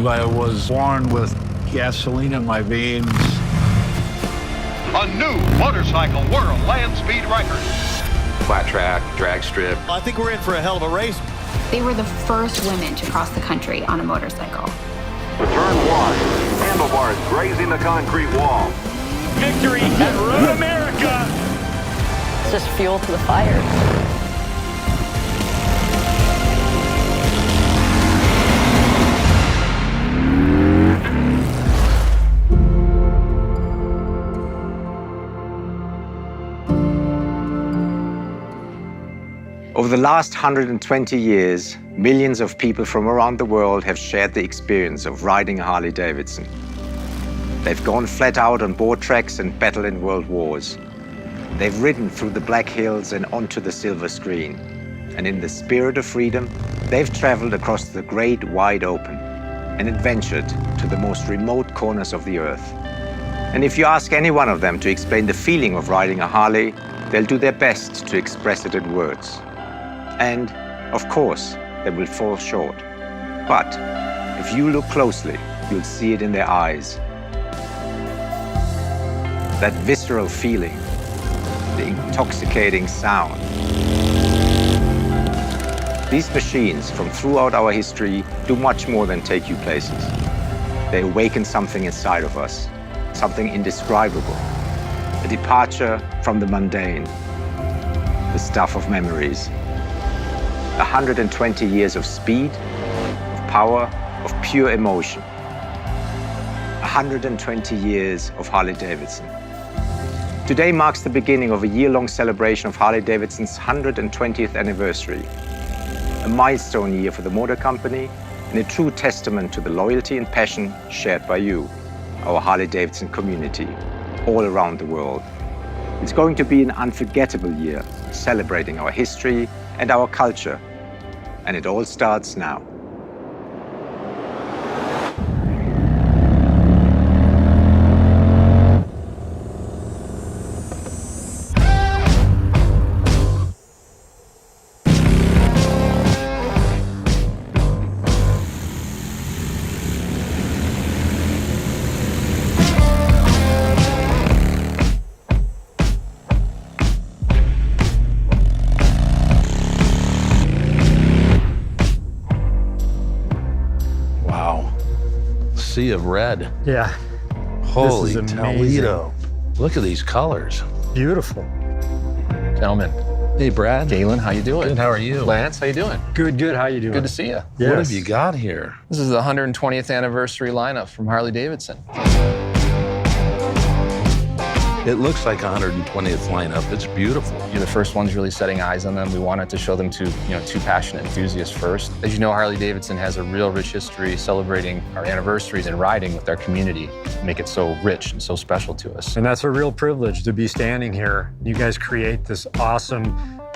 I was born with gasoline in my veins. A new motorcycle world land speed record. Flat track, drag strip. I think we're in for a hell of a race. They were the first women to cross the country on a motorcycle. To turn one, handlebars grazing the concrete wall. Victory at Road America! It's just fuel to the fire. Over the last 120 years, millions of people from around the world have shared the experience of riding a Harley-Davidson. They've gone flat out on board tracks and battled in world wars. They've ridden through the Black Hills and onto the silver screen. And in the spirit of freedom, they've traveled across the great wide open and adventured to the most remote corners of the earth. And if you ask any one of them to explain the feeling of riding a Harley, they'll do their best to express it in words. And, of course, they will fall short. But if you look closely, you'll see it in their eyes. That visceral feeling, the intoxicating sound. These machines from throughout our history do much more than take you places. They awaken something inside of us, something indescribable, a departure from the mundane, the stuff of memories. 120 years of speed, of power, of pure emotion. 120 years of Harley-Davidson. Today marks the beginning of a year-long celebration of Harley-Davidson's 120th anniversary. A milestone year for the motor company and a true testament to the loyalty and passion shared by you, our Harley-Davidson community, all around the world. It's going to be an unforgettable year, celebrating our history and our culture. And it all starts now. Sea of red. Yeah. Holy this is Toledo. Look at these colors. Beautiful. Gentlemen. Hey, Brad. Galen, how you doing? Good, how are you? Lance, how you doing? Good, good. How you doing? Good to see you. Yes. What have you got here? This is the 120th anniversary lineup from Harley-Davidson. It looks like a 120th lineup. It's beautiful. You're the first ones really setting eyes on them. We wanted to show them to, two passionate enthusiasts first. As you know, Harley-Davidson has a real rich history celebrating our anniversaries and riding with our community, make it so rich and so special to us. And that's a real privilege to be standing here. You guys create this awesome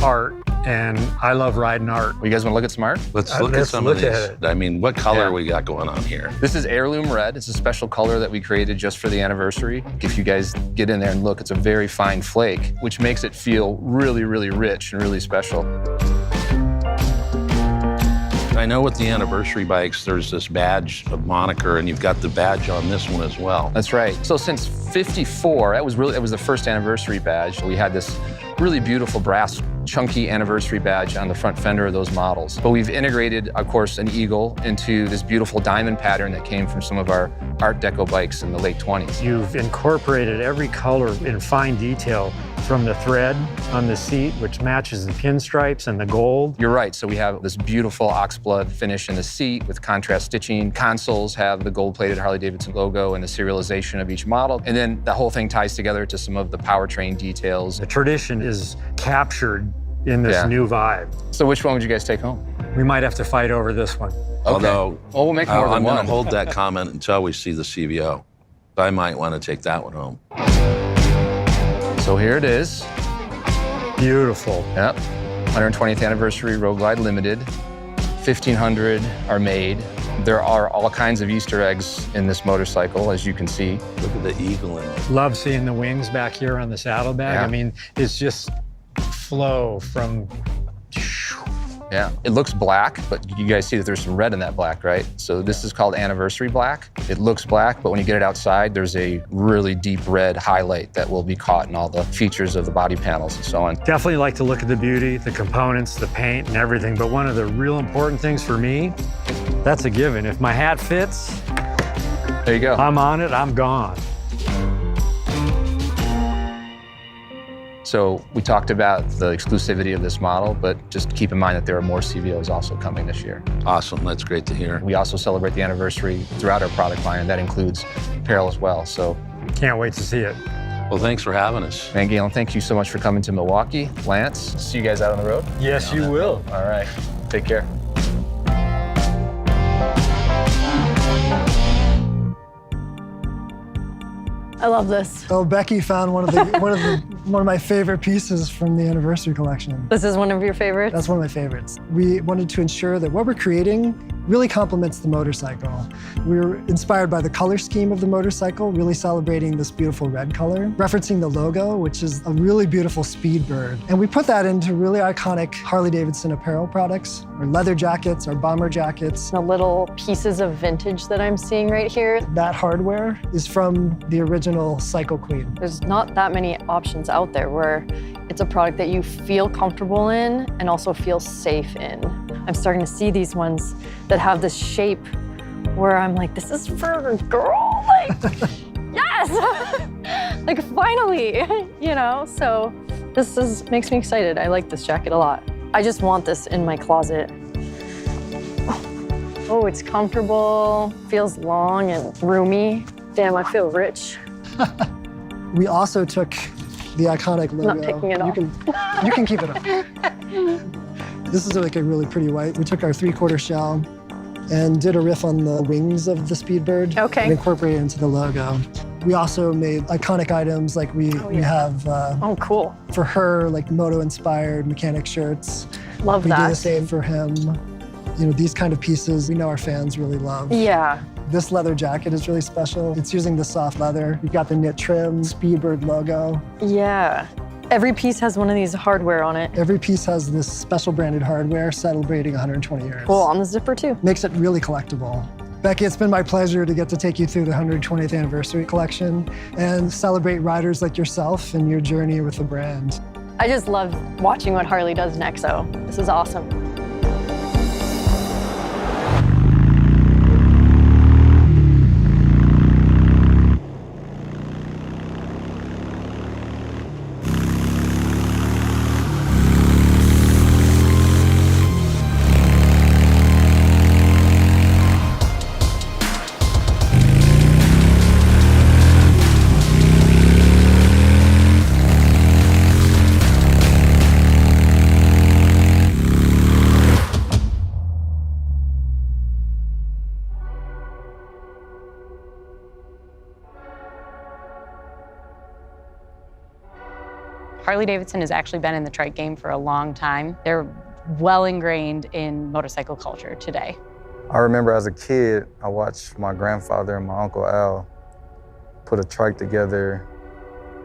art, and I love riding art. Well, you guys want to look at some art? Let's look at some of these. I mean, what color we got going on here? This is heirloom red. It's a special color that we created just for the anniversary. If you guys get in there and look, it's a very fine flake, which makes it feel really, really rich and really special. I know with the anniversary bikes, there's this badge of moniker, and you've got the badge on this one as well. That's right. So since '54, that was the first anniversary badge. We had this really beautiful brass chunky anniversary badge on the front fender of those models. But we've integrated, of course, an eagle into this beautiful diamond pattern that came from some of our Art Deco bikes in the late 20s. You've incorporated every color in fine detail, from the thread on the seat, which matches the pinstripes and the gold. You're right. So we have this beautiful oxblood finish in the seat with contrast stitching. Consoles have the gold-plated Harley-Davidson logo and the serialization of each model. And then the whole thing ties together to some of the powertrain details. The tradition is captured in this new vibe. So which one would you guys take home? We might have to fight over this one. Okay. Although, well, we'll make more than I'm one. going to hold that comment until we see the CVO. I might want to take that one home. So here it is. Beautiful. Yep. 120th anniversary Road Glide Limited. 1,500 are made. There are all kinds of Easter eggs in this motorcycle, as you can see. Look at the eagle in it. Love seeing the wings back here on the saddlebag. Yeah. I mean, it's just flow from Yeah, it looks black, but you guys see that there's some red in that black, right? So this is called anniversary black. It looks black, but when you get it outside, there's a really deep red highlight that will be caught in all the features of the body panels and so on. Definitely like to look at the beauty, the components, the paint and everything, but one of the real important things for me, that's a given. If my hat fits, there you go. I'm on it, I'm gone. So we talked about the exclusivity of this model, but just keep in mind that there are more CVOs also coming this year. Awesome, that's great to hear. We also celebrate the anniversary throughout our product line, and that includes apparel as well. So can't wait to see it. Well, thanks for having us. And Galen, thank you so much for coming to Milwaukee. Lance, see you guys out on the road? Yes, you will. All right, take care. I love this. Oh, Becky found one of my favorite pieces from the anniversary collection. This is one of your favorites? That's one of my favorites. We wanted to ensure that what we're creating really complements the motorcycle. We were inspired by the color scheme of the motorcycle, really celebrating this beautiful red color, referencing the logo, which is a really beautiful speed bird. And we put that into really iconic Harley-Davidson apparel products, our leather jackets, our bomber jackets. The little pieces of vintage that I'm seeing right here. That hardware is from the original Cycle Queen. There's not that many options out there where it's a product that you feel comfortable in and also feel safe in. I'm starting to see these ones that have this shape where I'm like, this is for a girl, like, yes! Like, finally, you know? So this makes me excited. I like this jacket a lot. I just want this in my closet. Oh, it's comfortable, feels long and roomy. Damn, I feel rich. We also took the iconic logo. I'm not taking it off. You can keep it on. This is like a really pretty white. We took our 3/4 shell and did a riff on the wings of the Speedbird. Okay. And incorporated it into the logo. We also made iconic items like we have oh, cool. For her, like moto-inspired mechanic shirts. Love we that. We do the same for him. You know, these kind of pieces we know our fans really love. Yeah. This leather jacket is really special. It's using the soft leather. You've got the knit trim, Speedbird logo. Yeah. Every piece has one of these hardware on it. Every piece has this special branded hardware celebrating 120 years. Cool, on the zipper too. Makes it really collectible. Becky, it's been my pleasure to get to take you through the 120th anniversary collection and celebrate riders like yourself and your journey with the brand. I just love watching what Harley does next, so this is awesome. Harley-Davidson has actually been in the trike game for a long time. They're well ingrained in motorcycle culture today. I remember as a kid, I watched my grandfather and my Uncle Al put a trike together,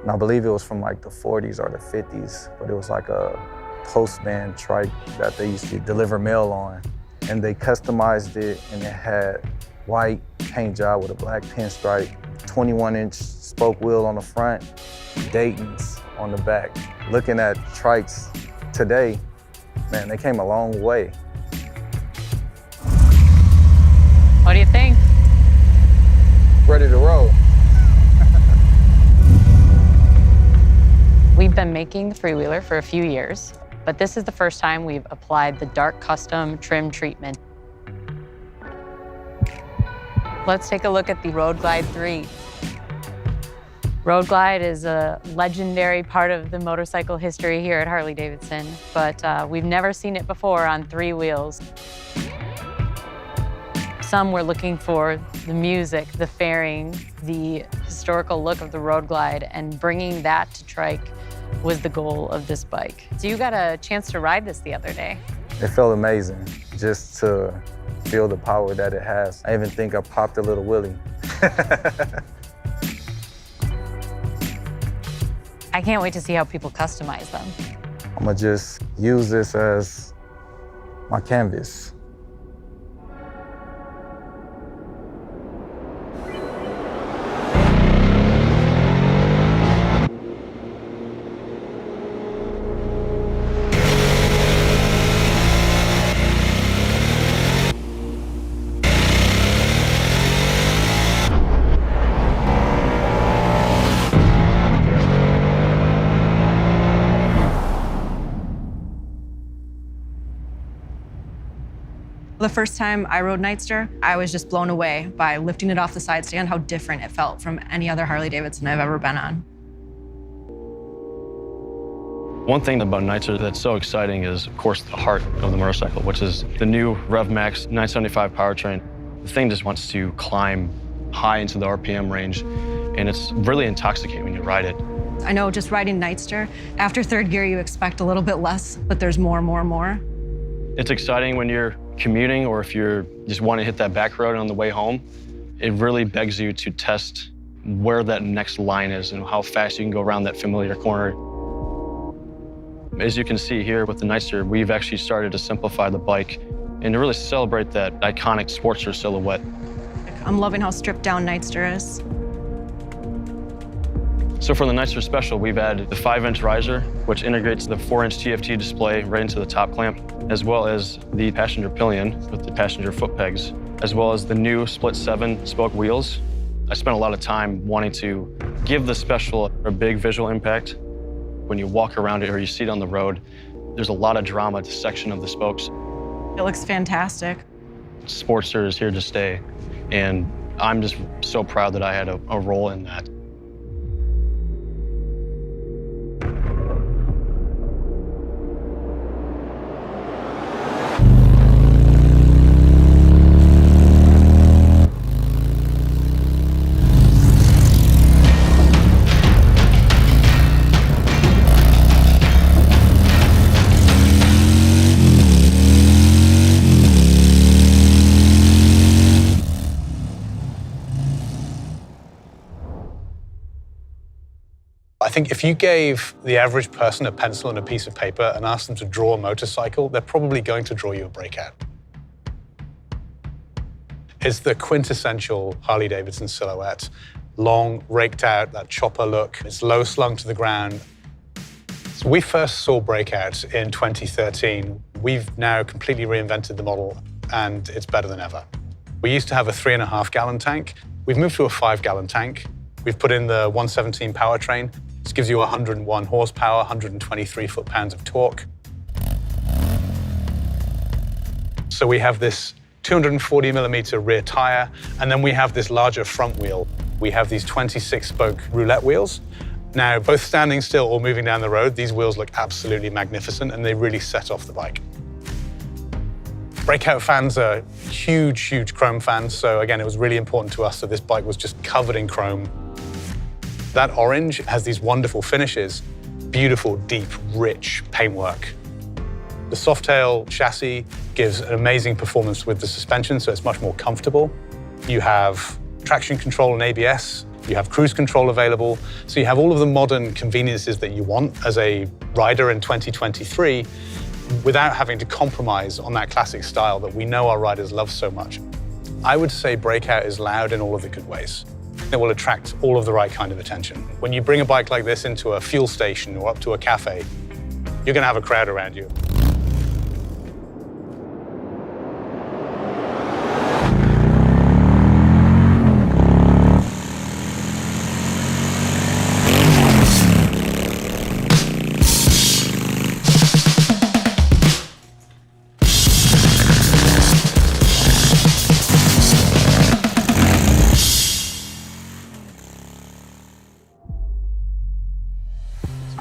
and I believe it was from like the 40s or the 50s, but it was like a postman trike that they used to deliver mail on. And they customized it, and it had white paint job with a black pinstripe, 21-inch spoke wheel on the front, Dayton's on the back. Looking at trikes today, man, they came a long way. What do you think? Ready to roll. We've been making the three-wheeler for a few years, but this is the first time we've applied the dark custom trim treatment. Let's take a look at the Road Glide 3. Road Glide is a legendary part of the motorcycle history here at Harley-Davidson, but we've never seen it before on 3 wheels. Some were looking for the music, the fairing, the historical look of the Road Glide, and bringing that to trike was the goal of this bike. So you got a chance to ride this the other day. It felt amazing just to feel the power that it has. I even think I popped a little wheelie. I can't wait to see how people customize them. I'm gonna just use this as my canvas. The first time I rode Nightster, I was just blown away by lifting it off the side stand, how different it felt from any other Harley-Davidson I've ever been on. One thing about Nightster that's so exciting is, of course, the heart of the motorcycle, which is the new Rev Max 975 powertrain. The thing just wants to climb high into the RPM range, and it's really intoxicating when you ride it. I know just riding Nightster, after third gear, you expect a little bit less, but there's more. It's exciting when you're commuting or if you're just want to hit that back road on the way home. It really begs you to test where that next line is and how fast you can go around that familiar corner. As you can see here with the Nightster, we've actually started to simplify the bike and to really celebrate that iconic Sportster silhouette. I'm loving how stripped down Nightster is. So for the Nightster Special, we've added the 5-inch riser, which integrates the 4-inch TFT display right into the top clamp, as well as the passenger pillion with the passenger foot pegs, as well as the new split 7-spoke wheels. I spent a lot of time wanting to give the Special a big visual impact. When you walk around it or you see it on the road, there's a lot of drama to section of the spokes. It looks fantastic. Sportster is here to stay, and I'm just so proud that I had a role in that. I think if you gave the average person a pencil and a piece of paper and asked them to draw a motorcycle, they're probably going to draw you a Breakout. It's the quintessential Harley-Davidson silhouette. Long, raked out, that chopper look. It's low slung to the ground. So we first saw Breakout in 2013. We've now completely reinvented the model, and it's better than ever. We used to have a 3.5-gallon tank. We've moved to a 5-gallon tank. We've put in the 117 powertrain. This gives you 101 horsepower, 123 foot-pounds of torque. So we have this 240 millimeter rear tire, and then we have this larger front wheel. We have these 26-spoke roulette wheels. Now, both standing still or moving down the road, these wheels look absolutely magnificent, and they really set off the bike. Breakout fans are huge chrome fans, so again, it was really important to us that this bike was just covered in chrome. That orange has these wonderful finishes, beautiful, deep, rich paintwork. The Softail chassis gives an amazing performance with the suspension, so it's much more comfortable. You have traction control and ABS. You have cruise control available. So you have all of the modern conveniences that you want as a rider in 2023 without having to compromise on that classic style that we know our riders love so much. I would say Breakout is loud in all of the good ways. It will attract all of the right kind of attention. When you bring a bike like this into a fuel station or up to a cafe, you're going to have a crowd around you.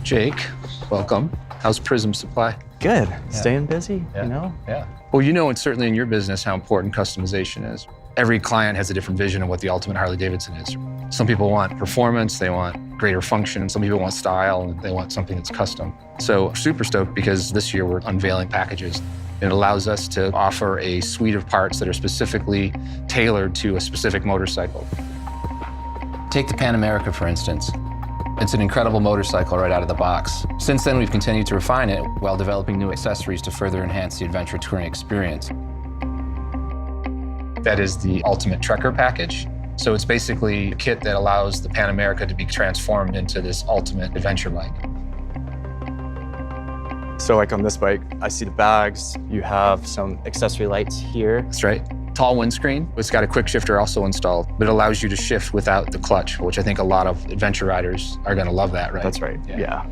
Jake, welcome. How's Prism Supply? Good. Staying busy, you know? Yeah. Well, you know, and certainly in your business, how important customization is. Every client has a different vision of what the ultimate Harley-Davidson is. Some people want performance, they want greater function. Some people want style, and they want something that's custom. So super stoked because this year we're unveiling packages. It allows us to offer a suite of parts that are specifically tailored to a specific motorcycle. Take the Pan America, for instance. It's an incredible motorcycle right out of the box. Since then, we've continued to refine it while developing new accessories to further enhance the adventure touring experience. That is the Ultimate Trekker package. So it's basically a kit that allows the Pan America to be transformed into this ultimate adventure bike. So like on this bike, I see the bags. You have some accessory lights here. That's right. Tall windscreen. It's got a quick shifter also installed, but it allows you to shift without the clutch, which I think a lot of adventure riders are going to love that, right? That's right. Yeah.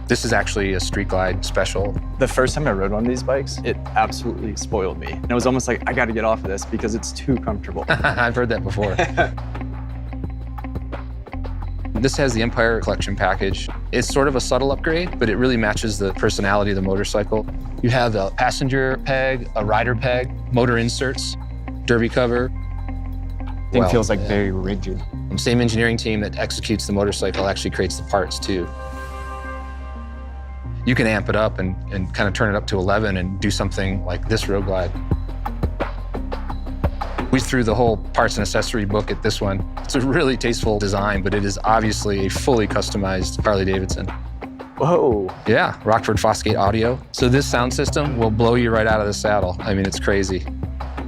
This is actually a Street Glide Special. The first time I rode one of these bikes, it absolutely spoiled me. And it was almost like, I got to get off of this because it's too comfortable. I've heard that before. This has the Empire Collection package. It's sort of a subtle upgrade, but it really matches the personality of the motorcycle. You have a passenger peg, a rider peg, motor inserts, derby cover. Thing feels like very rigid. The same engineering team that executes the motorcycle actually creates the parts too. You can amp it up and kind of turn it up to 11 and do something like this Road Glide. We threw the whole parts and accessory book at this one. It's a really tasteful design, but it is obviously a fully customized Harley-Davidson. Whoa. Yeah, Rockford Fosgate audio. So this sound system will blow you right out of the saddle. I mean, it's crazy.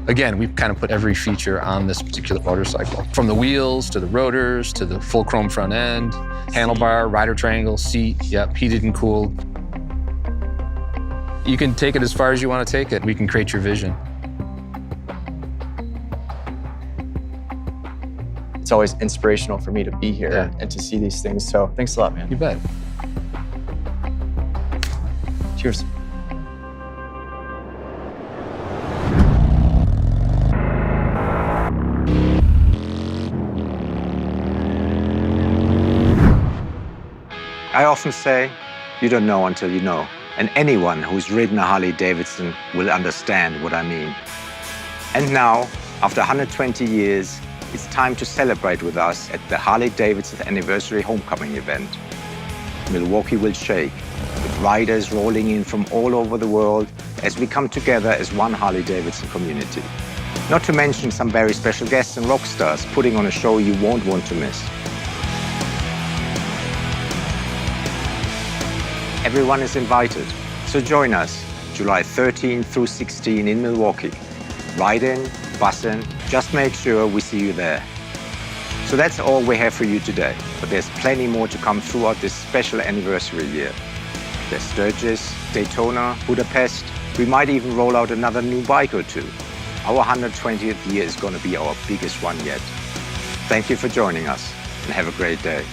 Again, we've kind of put every feature on this particular motorcycle. From the wheels, to the rotors, to the full chrome front end, handlebar, rider triangle, seat, yep, heated and cooled. You can take it as far as you want to take it. We can create your vision. It's always inspirational for me to be here and to see these things. So thanks a lot, man. You bet. Cheers. I often say, you don't know until you know. And anyone who's ridden a Harley-Davidson will understand what I mean. And now, after 120 years, it's time to celebrate with us at the Harley-Davidson Anniversary Homecoming event. Milwaukee will shake, with riders rolling in from all over the world as we come together as one Harley-Davidson community. Not to mention some very special guests and rock stars putting on a show you won't want to miss. Everyone is invited, so join us July 13 through 16 in Milwaukee. Ride in, bus in, just make sure we see you there. So that's all we have for you today, but there's plenty more to come throughout this special anniversary year. There's Sturgis, Daytona, Budapest. We might even roll out another new bike or two. Our 120th year is going to be our biggest one yet. Thank you for joining us, and have a great day.